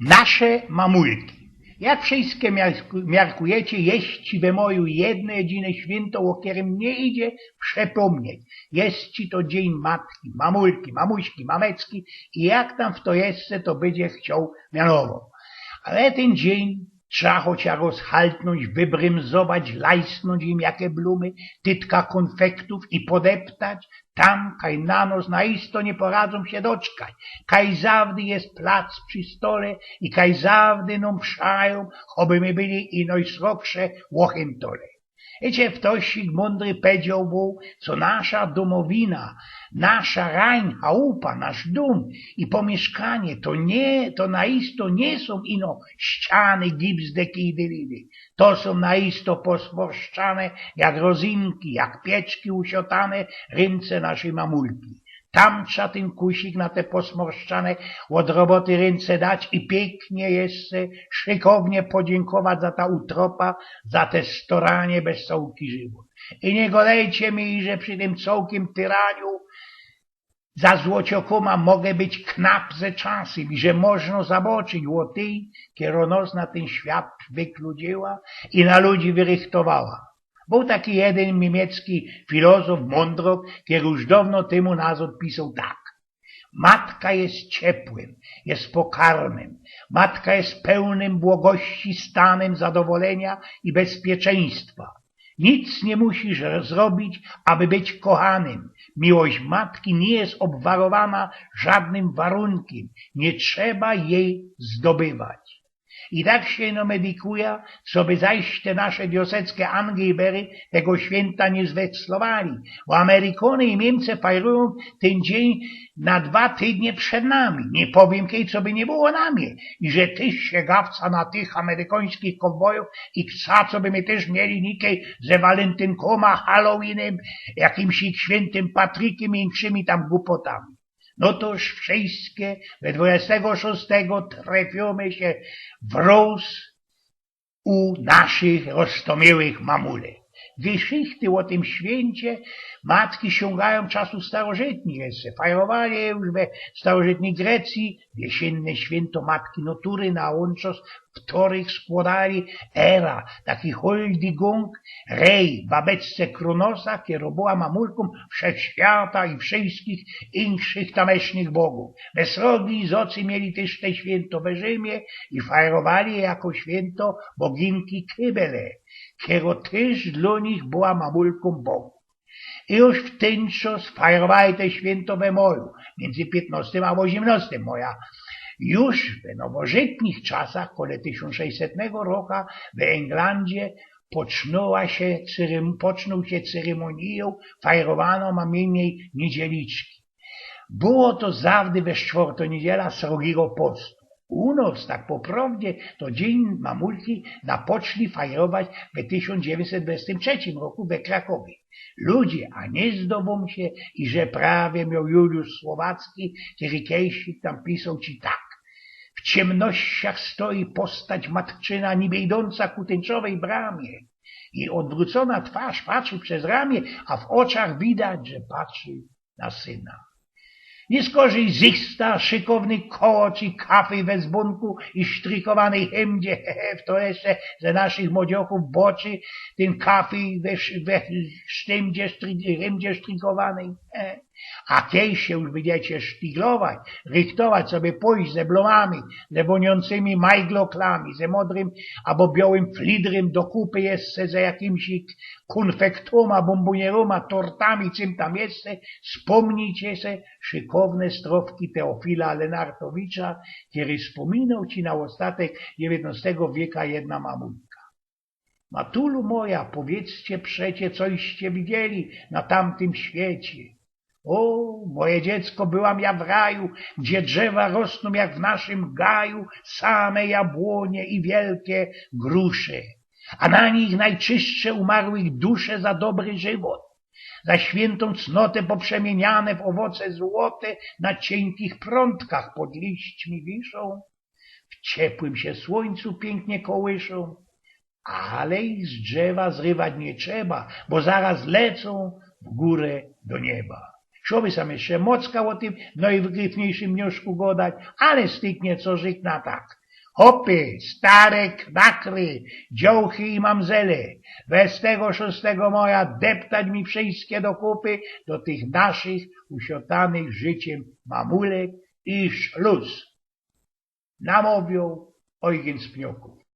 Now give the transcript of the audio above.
Nasze mamulki. Jak wszystkie miarkujecie, jest ci we moju jedno jedyne święto, o którym nie idzie przepomnieć. Jest ci to dzień matki, mamulki, mamuśki, mamecki i jak tam w to jest, to będzie chciał mianowo. Ale ten dzień trzeba chociaż rozhaltnąć, wybrymzować, lajsnąć im jakie blumy, tytka konfektów i podeptać, tam, kaj na nos naisto nie poradzą się doczkać, kaj zawdy jest plac przy stole i kaj zawdy nam wszają, choby my byli inoj sroksze łochentole. Wiecie, wtościk mądry powiedział był, co nasza domowina, nasza rań, chałupa, nasz dom i pomieszkanie, to naisto nie są ino ściany, gips, deki i dylidy. To są naisto posworszczane jak rozinki, jak pieczki usiotane ręce naszej mamulki. Tam trzeba ten kusik na te posmorszczane od roboty ręce dać i pięknie jeszcze, szykownie podziękować za ta utropa, za te storanie bez sołki żywot. I nie golejcie mi, że przy tym całkiem tyraniu za złociokoma mogę być knap ze czasem i że można zobaczyć o tej, kiero nos na ten świat wykludziła i na ludzi wyrychtowała. Był taki jeden niemiecki filozof, mądrok, który już dawno temu nas odpisał tak. Matka jest ciepłym, jest pokarmem. Matka jest pełnym błogości stanem zadowolenia i bezpieczeństwa. Nic nie musisz zrobić, aby być kochanym. Miłość matki nie jest obwarowana żadnym warunkiem. Nie trzeba jej zdobywać. I tak się no medykuje, co by zajść te nasze wioseckie Angiebery tego święta nie zweclowali, bo Amerykony i Niemcy fajrują ten dzień na 2 tygodnie przed nami. Nie powiem kej, co by nie było na mnie. I że tyś się gawca na tych amerykańskich kowbojów i chca, co by my też mieli nikej ze walentynkoma, Halloweenem, jakimś świętym Patrykiem i innymi tam głupotami. No toż wszystkie we 26 trafimy się w roz u naszych roztomiłych mamulek. Geschichte o tym święcie matki sięgają czasu starożytnych jeszcze. Fajrowali już we starożytnej Grecji jesienne święto Matki Natury na łączos, w których składali Era, taki Holdigong, Rej, babeczce Kronosa, która była mamulką wszechświata i wszystkich innych tamesznych bogów. Wesrogi z ocy mieli też te święto w Rzymie i fajrowali je jako święto boginki Kybele, która też dla nich była mamulką bogów. I już w ten czas fajrowali te święto we moju, między 15 a 18 moja. Już w nowożytnych czasach, koło 1600 roku w Englandzie poczną się ceremonią fajrowaną mamiennej niedzieliczki. Było to zawdy we 4. niedziela srogiego postu. U nas, tak po prawdzie, to dzień mamulki napoczli fajrować w 1923 roku we Krakowie. Ludzie, a nie zdobą się, i że prawie miał Juliusz Słowacki, który kiedyś tam pisał ci tak. W ciemnościach stoi postać matczyna, niby idąca ku tęczowej bramie. I odwrócona twarz patrzy przez ramię, a w oczach widać, że patrzy na syna. Nie skorzej zysta, szykowny kołocz i kafy we dzbonku i sztrykowanej hemdzie, w to jeszcze ze naszych młodzioków boczy, ten kafy we hemdzie sztrykowanej. A kiedy się już będziecie sztiglować, rychtować sobie pójść ze blomami, ze woniącymi majgloklami, ze modrym albo białym flidrem do kupy jeszcze ze jakimś konfektoma, bombonieroma, tortami, czym tam jeszcze, wspomnijcie se szykowne strofki Teofila Lenartowicza, który wspominał ci na ostatek XIX wieku jedna mamulka. Matulu moja, powiedzcie przecie, coście widzieli na tamtym świecie. O, moje dziecko, byłam ja w raju, gdzie drzewa rosną jak w naszym gaju, same jabłonie i wielkie grusze, a na nich najczystsze umarłych dusze za dobry żywot, za świętą cnotę poprzemieniane w owoce złote, na cienkich prątkach pod liśćmi wiszą, w ciepłym się słońcu pięknie kołyszą, ale ich z drzewa zrywać nie trzeba, bo zaraz lecą w górę do nieba. Що би sam jeszcze mocka o tym najwygryfniejszym wniosku godać, ale styknie co żyk na tak. Hopy, stare knakry, dziołchy i mamzele, 26 maja deptać mi wszystkie do kupy do tych naszych usiotanych życiem mamulek i szluz. Namówił Eugen z Pnioków.